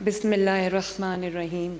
Bismillahirrahmanirrahim.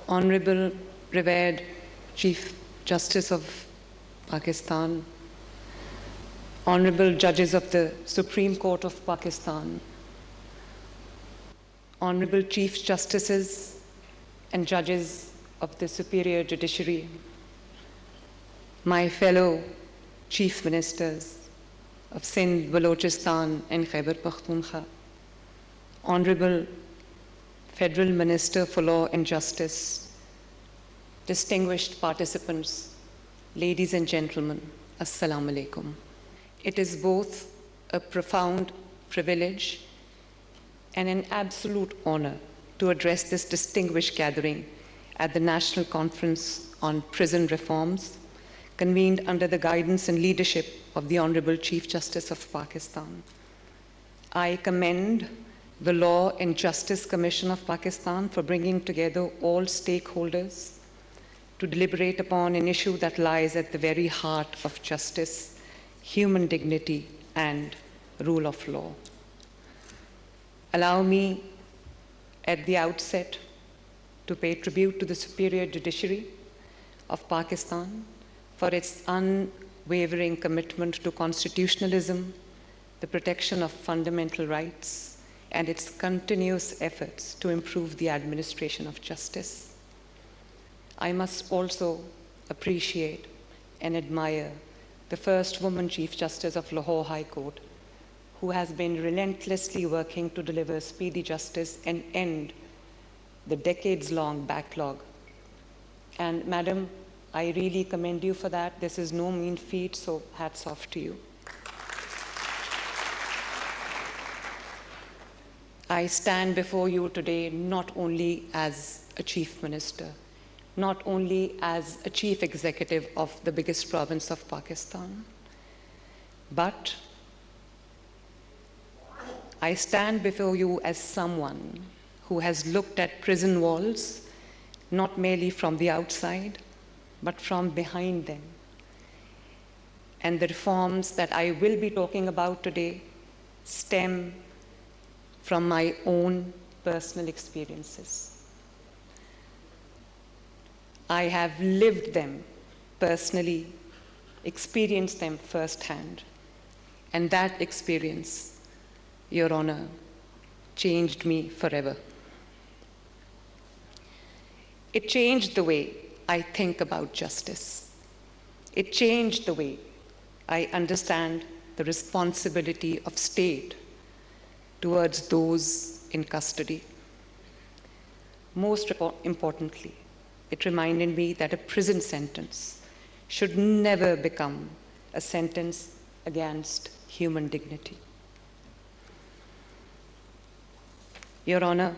Honorable, revered Chief Justice of Pakistan, Honorable Judges of the Supreme Court of Pakistan, Honorable Chief Justices and Judges of the Superior Judiciary, my fellow Chief Ministers of Sindh, Balochistan and Khyber Pakhtunkhwa, Honorable Federal Minister for Law and Justice, distinguished participants, ladies and gentlemen, Assalamu alaikum. It is both a profound privilege and an absolute honor to address this distinguished gathering at the National Conference on Prison Reforms, convened under the guidance and leadership of the Honorable Chief Justice of Pakistan. I commend the Law and Justice Commission of Pakistan for bringing together all stakeholders to deliberate upon an issue that lies at the very heart of justice, human dignity, and rule of law. Allow me at the outset to pay tribute to the Superior Judiciary of Pakistan for its unwavering commitment to constitutionalism, the protection of fundamental rights, and its continuous efforts to improve the administration of justice. I must also appreciate and admire the first woman Chief Justice of Lahore High Court, who has been relentlessly working to deliver speedy justice and end the decades-long backlog. And Madam, I really commend you for that. This is no mean feat, so hats off to you. I stand before you today not only as a Chief Minister, not only as a Chief Executive of the biggest province of Pakistan, but I stand before you as someone who has looked at prison walls not merely from the outside, but from behind them. And the reforms that I will be talking about today stem from my own personal experiences. I have lived them personally, experienced them firsthand, and that experience, Your Honor, changed me forever. It changed the way I think about justice. It changed the way I understand the responsibility of state towards those in custody. Most importantly, it reminded me that a prison sentence should never become a sentence against human dignity. Your Honor,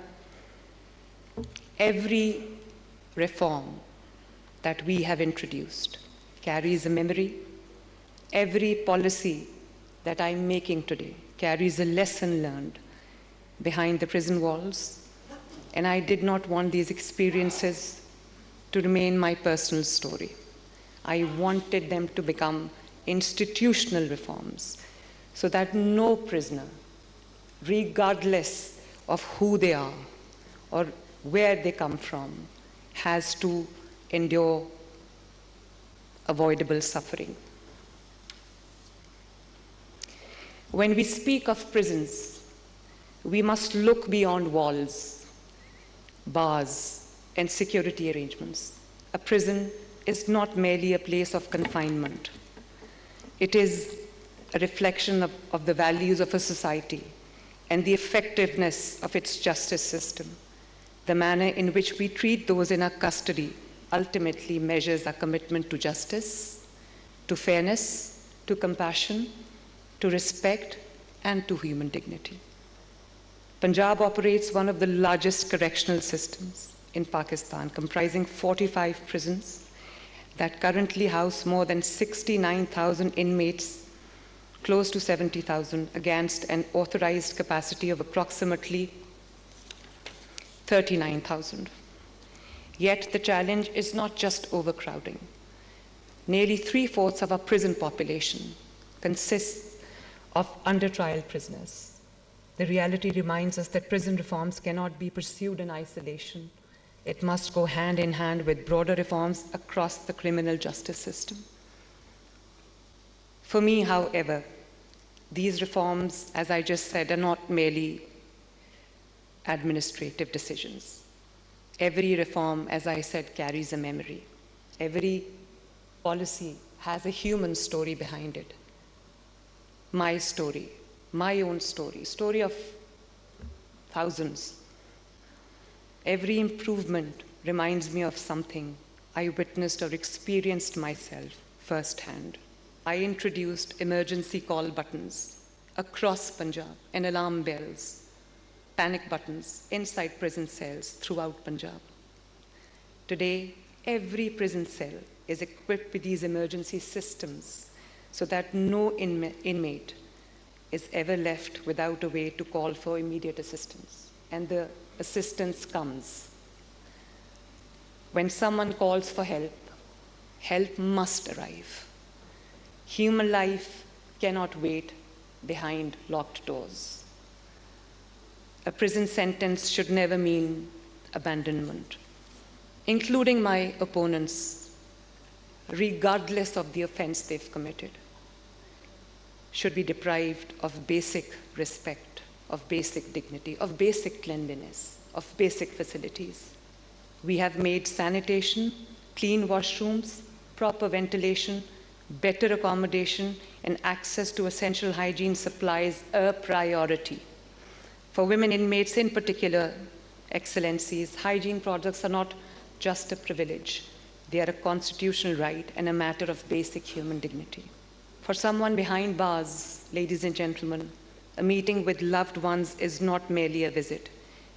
every reform that we have introduced carries a memory. Every policy that I'm making today carries a lesson learned behind the prison walls, and I did not want these experiences to remain my personal story. I wanted them to become institutional reforms so that no prisoner, regardless of who they are or where they come from, has to endure avoidable suffering. When we speak of prisons, we must look beyond walls, bars, and security arrangements. A prison is not merely a place of confinement. It is a reflection of the values of a society and the effectiveness of its justice system. The manner in which we treat those in our custody ultimately measures our commitment to justice, to fairness, to compassion, to respect, and to human dignity. Punjab operates one of the largest correctional systems in Pakistan, comprising 45 prisons that currently house more than 69,000 inmates, close to 70,000, against an authorized capacity of approximately 39,000. Yet the challenge is not just overcrowding. Nearly 3/4 of our prison population consists of under-trial prisoners. the reality reminds us that prison reforms cannot be pursued in isolation. It must go hand in hand with broader reforms across the criminal justice system. For me, however, these reforms, as I just said, are not merely administrative decisions. Every reform, as I said, carries a memory. Every policy has a human story behind it. My story, my own story of thousands. Every improvement reminds me of something I witnessed or experienced myself firsthand. I introduced emergency call buttons across Punjab and alarm bells, panic buttons inside prison cells throughout Punjab. Today, every prison cell is equipped with these emergency systems so that no inmate is ever left without a way to call for immediate assistance. And the assistance comes. When someone calls for help, help must arrive. Human life cannot wait behind locked doors. A prison sentence should never mean abandonment, including my opponents, regardless of the offense they've committed, should be deprived of basic respect, of basic dignity, of basic cleanliness, of basic facilities. We have made sanitation, clean washrooms, proper ventilation, better accommodation, and access to essential hygiene supplies a priority. For women inmates in particular, excellencies, hygiene products are not just a privilege. They are a constitutional right and a matter of basic human dignity. For someone behind bars, ladies and gentlemen, a meeting with loved ones is not merely a visit.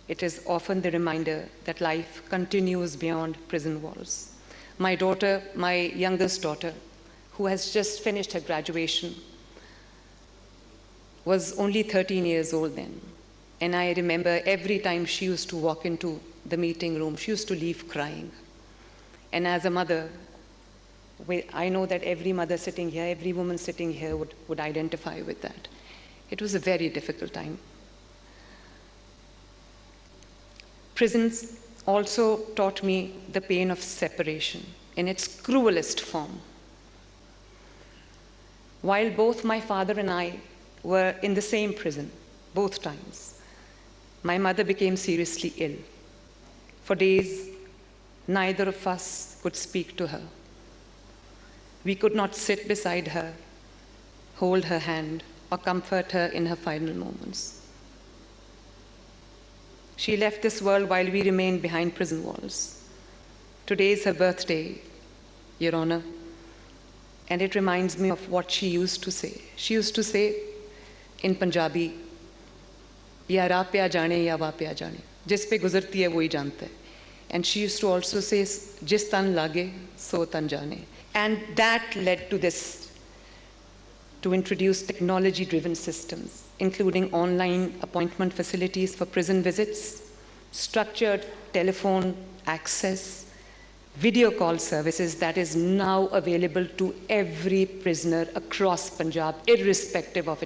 It is often the reminder that life continues beyond prison walls. My daughter, my youngest daughter, who has just finished her graduation, was only 13 years old then. And I remember every time she used to walk into the meeting room, she used to leave crying. And as a mother, I know that every mother sitting here, every woman sitting here would identify with that. It was a very difficult time. Prisons also taught me the pain of separation in its cruelest form. While both my father and I were in the same prison, both times, my mother became seriously ill. For days, neither of us could speak to her. We could not sit beside her, hold her hand, or comfort her in her final moments. She left this world while we remained behind prison walls. Today is her birthday, Your Honor, and it reminds me of what she used to say. She used to say in Punjabi, "Ya raah pe aa jaane, ya wah pe aa jaane." Jis pe guzarti hai, wohi janta hai. And she used to also say, "Jis tan lage, so tan jaane." And that led to this, to introduce technology-driven systems, including online appointment facilities for prison visits, structured telephone access, video call services that is now available to every prisoner across Punjab, irrespective of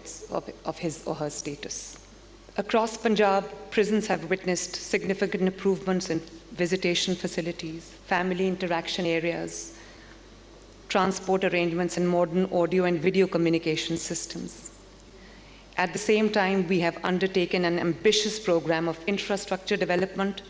his or her status. Across Punjab, prisons have witnessed significant improvements in visitation facilities, family interaction areas, transport arrangements, and modern audio and video communication systems. At the same time, we have undertaken an ambitious program of infrastructure development,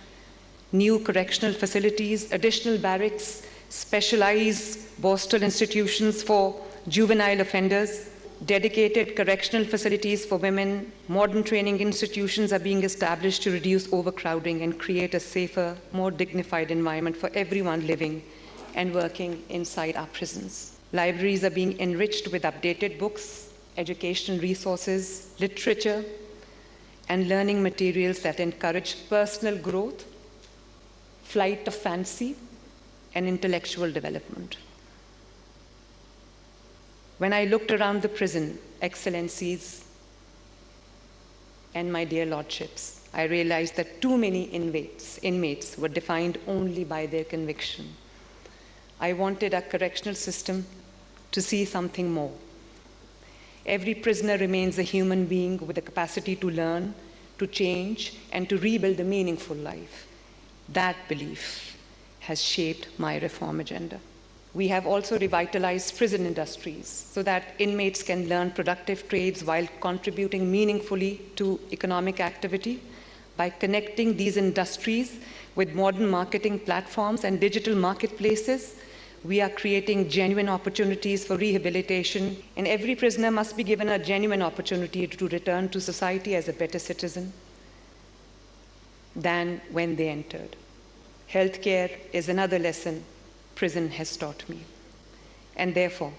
new correctional facilities, additional barracks, specialized Borstal institutions for juvenile offenders, dedicated correctional facilities for women, modern training institutions are being established to reduce overcrowding and create a safer, more dignified environment for everyone living and working inside our prisons. Libraries are being enriched with updated books, educational resources, literature, and learning materials that encourage personal growth, flight of fancy, and intellectual development. When I looked around the prison, excellencies, and my dear lordships, I realized that too many inmates were defined only by their conviction. I wanted our correctional system to see something more. Every prisoner remains a human being with the capacity to learn, to change, and to rebuild a meaningful life. That belief has shaped my reform agenda. We have also revitalized prison industries so that inmates can learn productive trades while contributing meaningfully to economic activity. By connecting these industries with modern marketing platforms and digital marketplaces, we are creating genuine opportunities for rehabilitation, and every prisoner must be given a genuine opportunity to return to society as a better citizen than when they entered. Healthcare is another lesson prison has taught me. And therefore,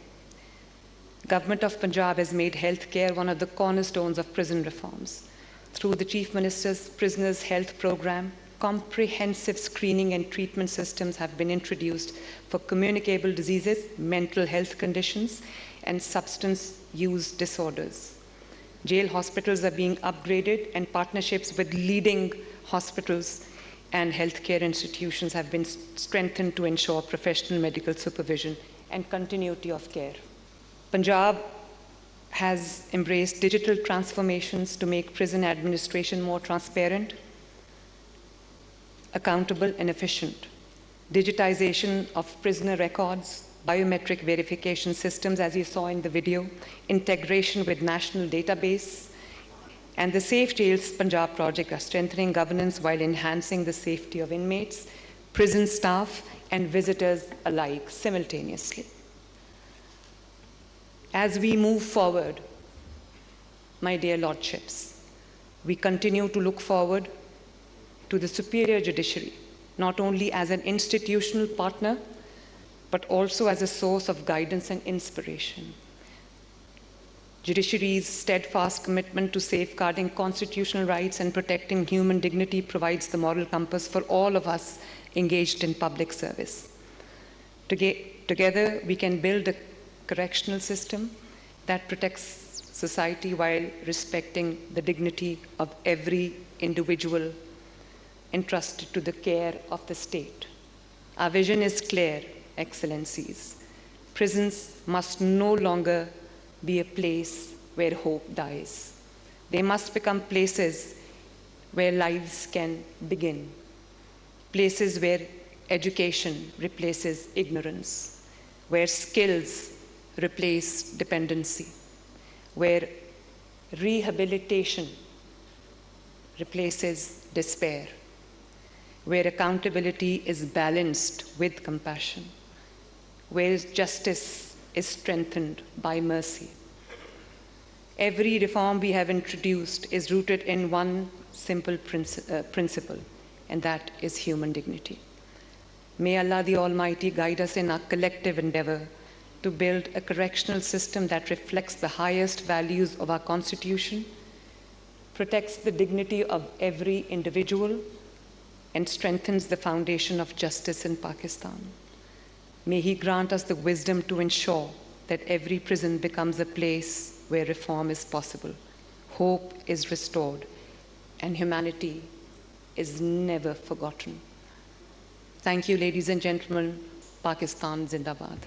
Government of Punjab has made healthcare one of the cornerstones of prison reforms. Through the Chief Minister's Prisoners Health Programme, comprehensive screening and treatment systems have been introduced for communicable diseases, mental health conditions, and substance use disorders. Jail hospitals are being upgraded, and partnerships with leading hospitals and healthcare institutions have been strengthened to ensure professional medical supervision and continuity of care. Punjab has embraced digital transformations to make prison administration more transparent, accountable, and efficient. Digitization of prisoner records, biometric verification systems, as you saw in the video, integration with national database, and the Safe Jails Punjab project are strengthening governance while enhancing the safety of inmates, prison staff, and visitors alike simultaneously. As we move forward, my dear lordships, we continue to look forward to the superior judiciary, not only as an institutional partner, but also as a source of guidance and inspiration. Judiciary's steadfast commitment to safeguarding constitutional rights and protecting human dignity provides the moral compass for all of us engaged in public service. Together, we can build a correctional system that protects society while respecting the dignity of every individual entrusted to the care of the state. Our vision is clear, Excellencies. Prisons must no longer be a place where hope dies. They must become places where lives can begin, places where education replaces ignorance, where skills replace dependency, where rehabilitation replaces despair, where accountability is balanced with compassion, where justice is strengthened by mercy. Every reform we have introduced is rooted in one simple principle, and that is human dignity. May Allah the Almighty guide us in our collective endeavor to build a correctional system that reflects the highest values of our Constitution, protects the dignity of every individual, and strengthens the foundation of justice in Pakistan. May He grant us the wisdom to ensure that every prison becomes a place where reform is possible, hope is restored, and humanity is never forgotten. Thank you, ladies and gentlemen. Pakistan Zindabad.